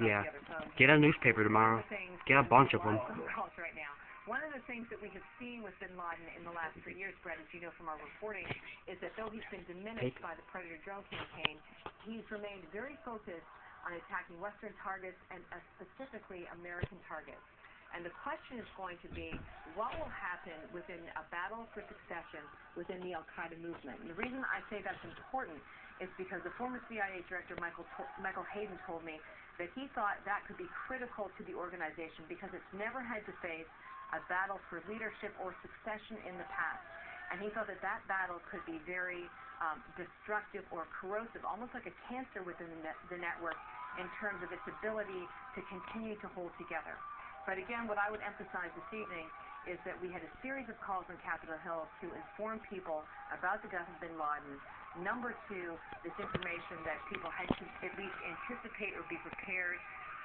Yeah. the other phone. Get a newspaper tomorrow. Get a bunch of them. Calls right now. One of the things that we have seen with Bin Laden in the last 3 years, Brett, as you know from our reporting, is that though he's been diminished by the Predator drone campaign, he's remained very focused on attacking Western targets and specifically American targets. And the question is going to be, what will happen within a battle for succession within the al-Qaeda movement? And the reason I say that's important is because the former CIA director, Michael Hayden, told me that he thought that could be critical to the organization because it's never had to face a battle for leadership or succession in the past. And he thought that that battle could be very destructive or corrosive, almost like a cancer within the network in terms of its ability to continue to hold together. But again, what I would emphasize this evening is that we had a series of calls on Capitol Hill to inform people about the death of Bin Laden. Number two, this information that people had to at least anticipate or be prepared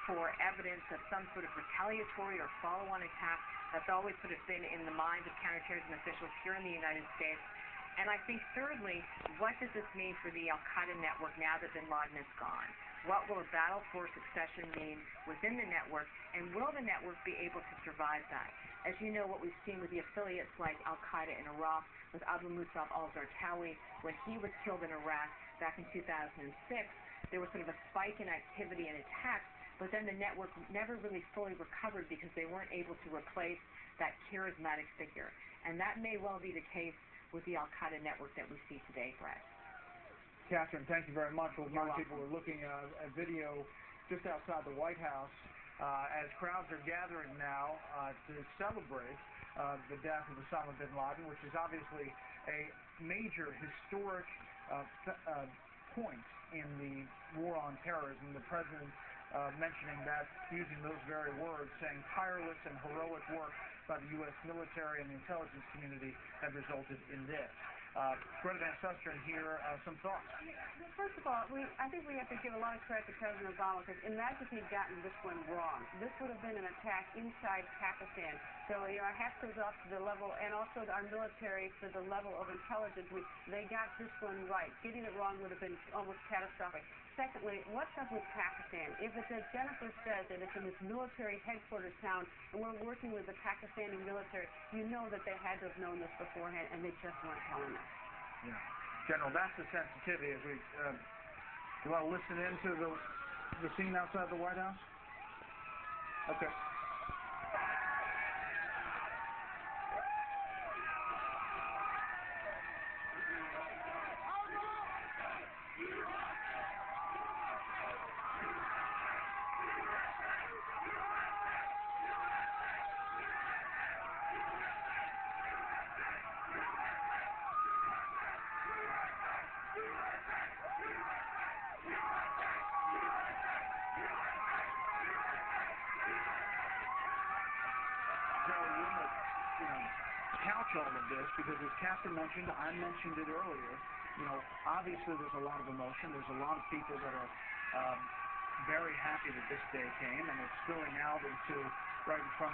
for evidence of some sort of retaliatory or follow-on attack. That's always sort of been in the minds of counterterrorism officials here in the United States. And I think thirdly, what does this mean for the al-Qaeda network now that Bin Laden is gone? What will a battle for succession mean within the network, and will the network be able to survive that? As you know, what we've seen with the affiliates like al-Qaeda in Iraq, with Abu Musab al-Zarqawi, when he was killed in Iraq back in 2006, there was sort of a spike in activity and attacks, but then the network never really fully recovered because they weren't able to replace that charismatic figure. And that may well be the case with the al-Qaeda network that we see today, Brett. Catherine, thank you very much. Well, many people are looking at a video just outside the White House as crowds are gathering now to celebrate the death of Osama Bin Laden, which is obviously a major historic point in the war on terrorism. The president mentioning that, using those very words, saying tireless and heroic work by the U.S. military and the intelligence community have resulted in this. Greta Van Susteren here, some thoughts. First of all, I think we have to give a lot of credit to President Obama, because imagine if he'd gotten this one wrong. This would have been an attack inside Pakistan. So, our hats goes off to the level, and also our military for the level of intelligence. They got this one right. Getting it wrong would have been almost catastrophic. Secondly, what's up with Pakistan? If it's as Jennifer says, that it's in this military headquarters town, and we're working with the Pakistani military, you know that they had to have known this beforehand, and they just weren't telling us. Yeah. General, that's the sensitivity. As we, you want to listen in to the scene outside the White House? Okay. Couch all of this, because as Catherine mentioned, I mentioned it earlier, obviously there's a lot of emotion. There's a lot of people that are very happy that this day came, and it's spilling out into right in front of